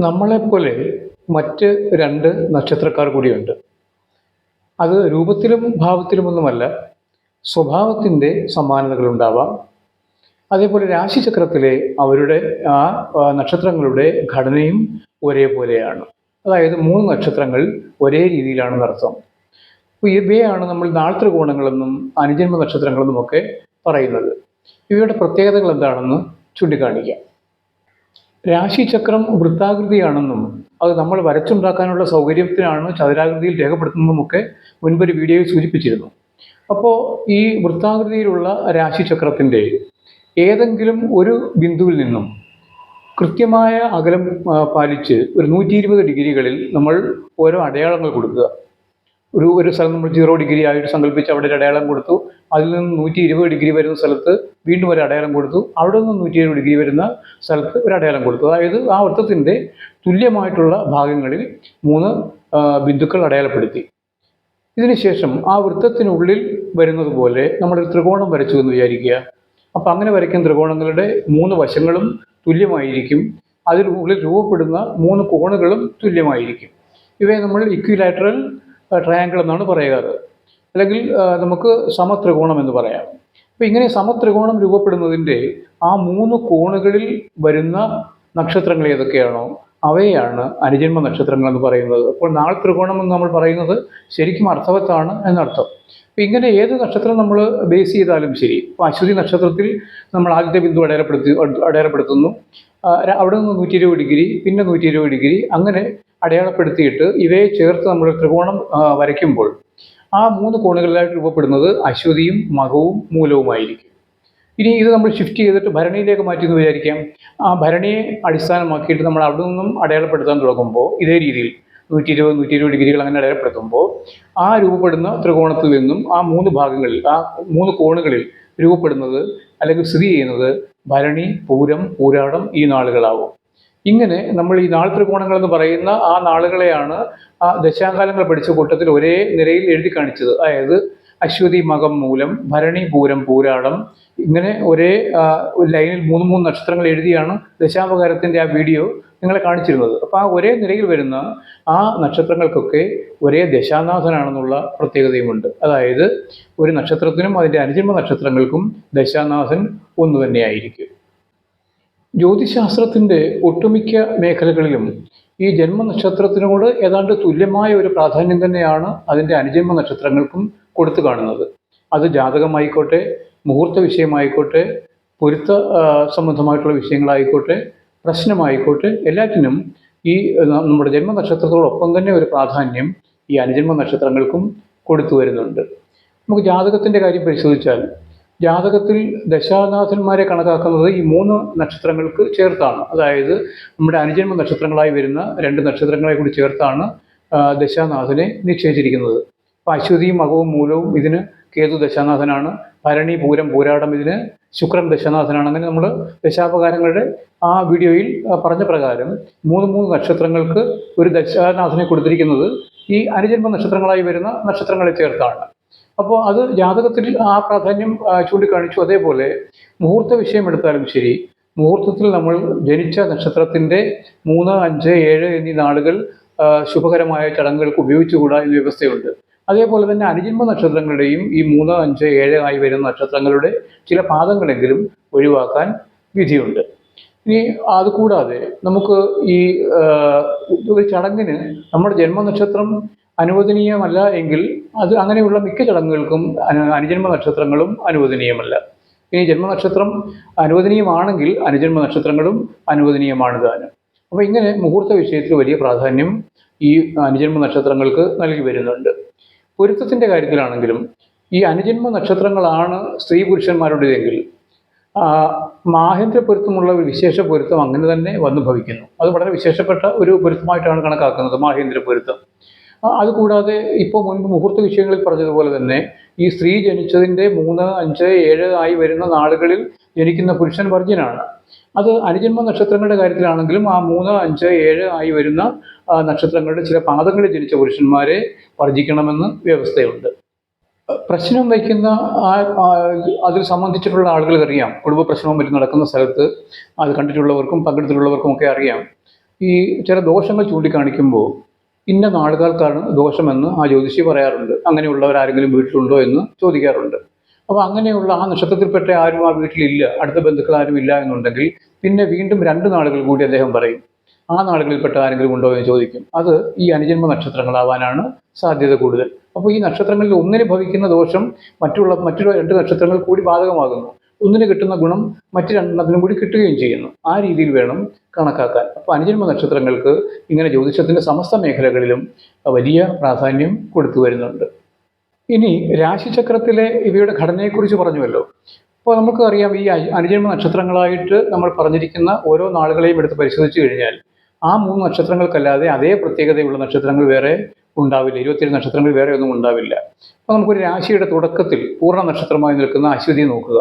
നമ്മളെപ്പോലെ മറ്റ് രണ്ട് നക്ഷത്രക്കാർ കൂടിയുണ്ട്. അത് രൂപത്തിലും ഭാവത്തിലുമൊന്നുമല്ല, സ്വഭാവത്തിൻ്റെ സമാനതകളുണ്ടാവാം. അതേപോലെ രാശിചക്രത്തിലെ അവരുടെ ആ നക്ഷത്രങ്ങളുടെ ഘടനയും ഒരേപോലെയാണ്. അതായത് 3 നക്ഷത്രങ്ങൾ ഒരേ രീതിയിലാണെന്നർത്ഥം. അപ്പോൾ ഇവയാണ് നമ്മൾ നാൾത്രികോണങ്ങളെന്നും അനുജന്മ നക്ഷത്രങ്ങളെന്നുമൊക്കെ പറയുന്നത്. ഇവയുടെ പ്രത്യേകതകൾ എന്താണെന്ന് ചൂണ്ടിക്കാണിക്കാം. രാശിചക്രം വൃത്താകൃതിയാണെന്നും അത് നമ്മൾ വരച്ചുണ്ടാക്കാനുള്ള സൗകര്യത്തിനാണ് ചതുരാകൃതിയിൽ രേഖപ്പെടുത്തുന്നതുമൊക്കെ മുൻപൊരു വീഡിയോയിൽ സൂചിപ്പിച്ചിരുന്നു. അപ്പോൾ ഈ വൃത്താകൃതിയിലുള്ള രാശിചക്രത്തിൻ്റെ ഏതെങ്കിലും ഒരു ബിന്ദുവിൽ നിന്നും കൃത്യമായ അകലം പാലിച്ച് ഒരു 120 ഡിഗ്രികളിൽ നമ്മൾ ഓരോ അടയാളങ്ങൾ കൊടുക്കുക. ഒരു സ്ഥലം നമ്മൾ 0 ഡിഗ്രി ആയിട്ട് സങ്കല്പിച്ച് അവിടെ ഒരു അടയാളം കൊടുത്തു. അതിൽ നിന്ന് 120 ഡിഗ്രി വരുന്ന സ്ഥലത്ത് വീണ്ടും ഒരു അടയാളം കൊടുത്തു. അവിടെ നിന്ന് 120 ഡിഗ്രി വരുന്ന സ്ഥലത്ത് ഒരു അടയാളം കൊടുത്തു. അതായത് ആ വൃത്തത്തിൻ്റെ തുല്യമായിട്ടുള്ള ഭാഗങ്ങളിൽ 3 ബിന്ദുക്കൾ അടയാളപ്പെടുത്തി. ഇതിനുശേഷം ആ വൃത്തത്തിനുള്ളിൽ വരുന്നത് പോലെ നമ്മളൊരു ത്രികോണം വരച്ചു എന്ന് വിചാരിക്കുക. അപ്പോൾ അങ്ങനെ വരയ്ക്കുന്ന ത്രികോണങ്ങളുടെ 3 വശങ്ങളും തുല്യമായിരിക്കും. അതിനുള്ളിൽ രൂപപ്പെടുന്ന 3 കോണുകളും തുല്യമായിരിക്കും. ഇവയെ നമ്മൾ ഇക്വിലാറ്ററൽ ട്രയാങ്കിൾ എന്നാണ് പറയാറ്, അല്ലെങ്കിൽ നമുക്ക് സമത്രികോണം എന്ന് പറയാം. അപ്പോൾ ഇങ്ങനെ സമത്രികോണം രൂപപ്പെടുന്നതിൻ്റെ ആ 3 കോണുകളിൽ വരുന്ന നക്ഷത്രങ്ങൾ ഏതൊക്കെയാണോ അവയാണ് അനുജന്മ നക്ഷത്രങ്ങൾ എന്ന് പറയുന്നത്. അപ്പോൾ നാൾ ത്രികോണം എന്ന് നമ്മൾ പറയുന്നത് ശരിക്കും അർത്ഥവത്താണ് എന്നർത്ഥം. അപ്പോൾ ഇങ്ങനെ ഏത് നക്ഷത്രം നമ്മൾ ബേസ് ചെയ്താലും ശരി, ഇപ്പോൾ അശ്വതി നക്ഷത്രത്തിൽ നമ്മൾ ആദ്യത്തെ ബിന്ദു അടയാളപ്പെടുത്തുന്നു. അവിടെ നിന്ന് 120 ഡിഗ്രി, പിന്നെ 120 ഡിഗ്രി, അങ്ങനെ അടയാളപ്പെടുത്തിയിട്ട് ഇവയെ ചേർത്ത് നമ്മൾ ത്രികോണം വരയ്ക്കുമ്പോൾ ആ 3 കോണുകളിലായിട്ട് രൂപപ്പെടുന്നത് അശ്വതിയും മകവും മൂലവുമായിരിക്കും. ഇനി ഇത് നമ്മൾ ഷിഫ്റ്റ് ചെയ്തിട്ട് ഭരണിയിലേക്ക് മാറ്റി എന്ന് വിചാരിക്കാം. ആ ഭരണിയെ അടിസ്ഥാനമാക്കിയിട്ട് നമ്മൾ അവിടെ നിന്നും അടയാളപ്പെടുത്താൻ തുടങ്ങുമ്പോൾ ഇതേ രീതിയിൽ 120 ഡിഗ്രികൾ അങ്ങനെ അടയാളപ്പെടുത്തുമ്പോൾ ആ രൂപപ്പെടുന്ന ത്രികോണത്തിൽ നിന്നും ആ 3 ഭാഗങ്ങളിൽ, ആ 3 കോണുകളിൽ രൂപപ്പെടുന്നത് അല്ലെങ്കിൽ സ്ഥിതി ചെയ്യുന്നത് ഭരണി, പൂരം, പൂരാടം ഈ നാളുകളാവും. ഇങ്ങനെ നമ്മൾ ഈ നാൾ ത്രികോണങ്ങൾ എന്ന് പറയുന്ന ആ നാളുകളെയാണ് ആ ദശാകാലങ്ങൾ പഠിച്ച കൂട്ടത്തിൽ ഒരേ നിരയിൽ എഴുതി കാണിച്ചത്. അതായത് അശ്വതി, മകം, മൂലം, ഭരണി, പൂരം, പൂരാടം, ഇങ്ങനെ ഒരേ ലൈനിൽ 3 നക്ഷത്രങ്ങൾ എഴുതിയാണ് ദശാവതാരത്തിൻ്റെ ആ വീഡിയോ നിങ്ങളെ കാണിച്ചിരുന്നത്. അപ്പോൾ ആ ഒരേ നിരയിൽ വരുന്ന ആ നക്ഷത്രങ്ങൾക്കൊക്കെ ഒരേ ദശാനാഥനാണെന്നുള്ള പ്രത്യേകതയുമുണ്ട്. അതായത് ഒരു നക്ഷത്രത്തിനും അതിൻ്റെ അനുജന്മ നക്ഷത്രങ്ങൾക്കും ദശാനാഥൻ ഒന്ന് തന്നെയായിരിക്കും. ജ്യോതിശാസ്ത്രത്തിൻ്റെ ഒട്ടുമിക്ക മേഖലകളിലും ഈ ജന്മനക്ഷത്രത്തിനോട് ഏതാണ്ട് തുല്യമായ ഒരു പ്രാധാന്യം തന്നെയാണ് അതിൻ്റെ അനുജന്മ നക്ഷത്രങ്ങൾക്കും കൊടുത്തു കാണുന്നത്. അത് ജാതകമായിക്കോട്ടെ, മുഹൂർത്ത വിഷയമായിക്കോട്ടെ, പൊരുത്ത സംബന്ധമായിട്ടുള്ള വിഷയങ്ങളായിക്കോട്ടെ, പ്രശ്നമായിക്കോട്ടെ, എല്ലാറ്റിനും ഈ നമ്മുടെ ജന്മനക്ഷത്രത്തോടൊപ്പം തന്നെ ഒരു പ്രാധാന്യം ഈ അനുജന്മ നക്ഷത്രങ്ങൾക്കും കൊടുത്തു വരുന്നുണ്ട്. നമുക്ക് ജാതകത്തിൻ്റെ കാര്യം പരിശോധിച്ചാൽ ജാതകത്തിൽ ദശാനാഥന്മാരെ കണക്കാക്കുന്നത് ഈ 3 നക്ഷത്രങ്ങൾക്ക് ചേർത്താണ്. അതായത് നമ്മുടെ അനുജന്മ നക്ഷത്രങ്ങളായി വരുന്ന 2 നക്ഷത്രങ്ങളെ കൂടി ചേർത്താണ് ദശാനാഥനെ നിശ്ചയിച്ചിരിക്കുന്നത്. അപ്പോൾ അശ്വതിയും മകവും മൂലവും ഇതിന് കേതു ദശാനാഥനാണ്. ഭരണി, പൂരം, പൂരാടം ഇതിന് ശുക്രൻ ദശാനാഥനാണ്. അങ്ങനെ നമ്മൾ ദശാപകാരങ്ങളുടെ ആ വീഡിയോയിൽ പറഞ്ഞ പ്രകാരം 3 നക്ഷത്രങ്ങൾക്ക് ഒരു ദശാനാഥനെ കൊടുത്തിരിക്കുന്നത് ഈ അനുജന്മ നക്ഷത്രങ്ങളായി വരുന്ന നക്ഷത്രങ്ങളെ ചേർത്താണ്. അപ്പോൾ അത് ജാതകത്തിൽ ആ പ്രാധാന്യം ചൂണ്ടിക്കാണിച്ചു. അതേപോലെ മുഹൂർത്ത വിഷയം എടുത്താലും ശരി, മുഹൂർത്തത്തിൽ നമ്മൾ ജനിച്ച നക്ഷത്രത്തിൻ്റെ 3, 5, 7 എന്നീ നാളുകൾ ശുഭകരമായ ചടങ്ങുകൾക്ക് ഉപയോഗിച്ചുകൂടാ എന്ന വ്യവസ്ഥയുണ്ട്. അതേപോലെ തന്നെ അനുജന്മ നക്ഷത്രങ്ങളുടെയും ഈ 3, 5, 7 ആയി വരുന്ന നക്ഷത്രങ്ങളുടെ ചില പാദങ്ങളെങ്കിലും ഒഴിവാക്കാൻ വിധിയുണ്ട്. ഇനി അതുകൂടാതെ നമുക്ക് ഈ ഒരു ചടങ്ങിന് നമ്മുടെ ജന്മനക്ഷത്രം അനുവദനീയമല്ല എങ്കിൽ അത് അങ്ങനെയുള്ള മിക്ക ചടങ്ങുകൾക്കും അനുജന്മ നക്ഷത്രങ്ങളും അനുവദനീയമല്ല. ഇനി ജന്മനക്ഷത്രം അനുവദനീയമാണെങ്കിൽ അനുജന്മ നക്ഷത്രങ്ങളും അനുവദനീയമാണ് താനും. അപ്പോൾ ഇങ്ങനെ മുഹൂർത്ത വിഷയത്തിൽ വലിയ പ്രാധാന്യം ഈ അനുജന്മ നക്ഷത്രങ്ങൾക്ക് നൽകി വരുന്നുണ്ട്. പൊരുത്തത്തിൻ്റെ കാര്യത്തിലാണെങ്കിലും ഈ അനുജന്മ നക്ഷത്രങ്ങളാണ് സ്ത്രീ പുരുഷന്മാരുടേതെങ്കിൽ മാഹേന്ദ്ര പൊരുത്തമുള്ള ഒരു വിശേഷ പൊരുത്തം അങ്ങനെ തന്നെ വന്നു ഭവിക്കുന്നു. അത് വളരെ വിശേഷപ്പെട്ട ഒരു പൊരുത്തമായിട്ടാണ് കണക്കാക്കുന്നത്, മാഹേന്ദ്ര പൊരുത്തം. അതുകൂടാതെ ഇപ്പോൾ മുൻപ് മുഹൂർത്ത വിഷയങ്ങളിൽ പറഞ്ഞതുപോലെ തന്നെ ഈ സ്ത്രീ ജനിച്ചതിൻ്റെ 3, 5, 7 ആയി വരുന്ന നാളുകളിൽ ജനിക്കുന്ന പുരുഷൻ വർജ്യനാണ്. അത് അനുജന്മ നക്ഷത്രങ്ങളുടെ കാര്യത്തിലാണെങ്കിലും ആ 3, 5, 7 ആയി വരുന്ന നക്ഷത്രങ്ങളുടെ ചില പാദങ്ങളിൽ ജനിച്ച പുരുഷന്മാരെ വർജിക്കണമെന്ന് വ്യവസ്ഥയുണ്ട്. പ്രശ്നം വയ്ക്കുന്ന അതിൽ സംബന്ധിച്ചിട്ടുള്ള ആളുകൾക്കറിയാം. കുടുംബ പ്രശ്നവും മറ്റും നടക്കുന്ന സ്ഥലത്ത് അത് കണ്ടിട്ടുള്ളവർക്കും പങ്കെടുത്തിട്ടുള്ളവർക്കും ഒക്കെ അറിയാം. ഈ ചില ദോഷങ്ങൾ ചൂണ്ടിക്കാണിക്കുമ്പോൾ ഇന്ന നാളുകാർക്കാണ് ദോഷമെന്ന് ആ ജ്യോതിഷി പറയാറുണ്ട്. അങ്ങനെയുള്ളവരാരെങ്കിലും വീട്ടിലുണ്ടോ എന്ന് ചോദിക്കാറുണ്ട്. അപ്പോൾ അങ്ങനെയുള്ള ആ നക്ഷത്രത്തിൽപ്പെട്ട ആരും ആ വീട്ടിലില്ല, അടുത്ത ബന്ധുക്കൾ ആരും ഇല്ല എന്നുണ്ടെങ്കിൽ പിന്നെ വീണ്ടും 2 നാളുകൾ കൂടി അദ്ദേഹം പറയും. ആ നാളുകളിൽപ്പെട്ട ആരെങ്കിലും ഉണ്ടോ എന്ന് ചോദിക്കും. അത് ഈ അനുജന്മ നക്ഷത്രങ്ങളാവാനാണ് സാധ്യത കൂടുതൽ. അപ്പോൾ ഈ നക്ഷത്രങ്ങളിൽ ഒന്നിന് ഭവിക്കുന്ന ദോഷം മറ്റു 2 നക്ഷത്രങ്ങൾ കൂടി ബാധകമാകുന്നു. ഒന്നിന് കിട്ടുന്ന ഗുണം മറ്റു 2 കൂടി കിട്ടുകയും ചെയ്യുന്നു. ആ രീതിയിൽ വേണം കണക്കാക്കാൻ. അപ്പോൾ അനുജന്മ നക്ഷത്രങ്ങൾക്ക് ഇങ്ങനെ ജ്യോതിഷത്തിൻ്റെ സമസ്ത മേഖലകളിലും വലിയ പ്രാധാന്യം കൊടുത്തു വരുന്നുണ്ട്. ഇനി രാശിചക്രത്തിലെ ഇവയുടെ ഘടനയെക്കുറിച്ച് പറഞ്ഞുവല്ലോ. അപ്പോൾ നമുക്ക് അറിയാം, ഈ അനുജന്മ നക്ഷത്രങ്ങളായിട്ട് നമ്മൾ പറഞ്ഞിരിക്കുന്ന ഓരോ നാളുകളെയും എടുത്ത് പരിശോധിച്ചു കഴിഞ്ഞാൽ ആ 3 നക്ഷത്രങ്ങൾക്കല്ലാതെ അതേ പ്രത്യേകതയുള്ള നക്ഷത്രങ്ങൾ വേറെ ഉണ്ടാവില്ല. 27 നക്ഷത്രങ്ങൾ വേറെ ഒന്നും ഉണ്ടാവില്ല. അപ്പോൾ നമുക്കൊരു രാശിയുടെ തുടക്കത്തിൽ പൂർണ്ണ നക്ഷത്രമായി നിൽക്കുന്ന അശ്വതിയെ നോക്കുക.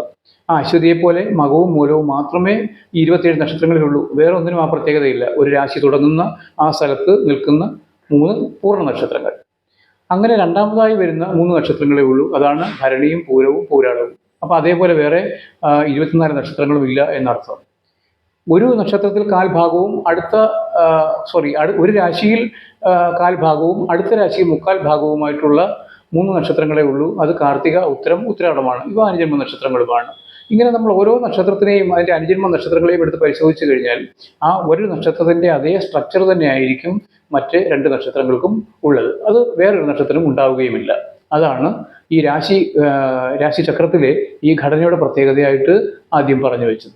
ആ അശ്വതിയെപ്പോലെ മകവും മൂലവും മാത്രമേ ഈ 27 നക്ഷത്രങ്ങളിലുള്ളൂ. വേറെ ഒന്നിനും ആ പ്രത്യേകതയില്ല. ഒരു രാശി തുടങ്ങുന്ന ആ സ്ഥലത്ത് നിൽക്കുന്ന 3 പൂർണ്ണ നക്ഷത്രങ്ങൾ. അങ്ങനെ രണ്ടാമതായി വരുന്ന 3 നക്ഷത്രങ്ങളേ ഉള്ളൂ. അതാണ് ഭരണിയും പൂരവും പൂരാടവും. അപ്പോൾ അതേപോലെ വേറെ 24 നക്ഷത്രങ്ങളും ഇല്ല എന്നർത്ഥം. ഒരു നക്ഷത്രത്തിൽ കാൽഭാഗവും ഒരു രാശിയിൽ കാൽഭാഗവും അടുത്ത രാശിയിൽ മുക്കാൽ ഭാഗവുമായിട്ടുള്ള 3 നക്ഷത്രങ്ങളേ ഉള്ളൂ. അത് കാർത്തിക, ഉത്തരം, ഉത്തരാടമാണ്. ഇവ അനുജന്മ നക്ഷത്രങ്ങളുമാണ്. ഇങ്ങനെ നമ്മൾ ഓരോ നക്ഷത്രത്തിനെയും അതിൻ്റെ അനുജന്മ നക്ഷത്രങ്ങളെയും എടുത്ത് പരിശോധിച്ച് കഴിഞ്ഞാൽ ആ ഒരു നക്ഷത്രത്തിൻ്റെ അതേ സ്ട്രക്ചർ തന്നെയായിരിക്കും മറ്റ് 2 നക്ഷത്രങ്ങൾക്കും ഉള്ളത്. അത് വേറൊരു നക്ഷത്രം ഉണ്ടാവുകയുമില്ല. അതാണ് ഈ രാശിചക്രത്തിലെ ഈ ഘടനയുടെ പ്രത്യേകതയായിട്ട് ആദ്യം പറഞ്ഞു വെച്ചത്.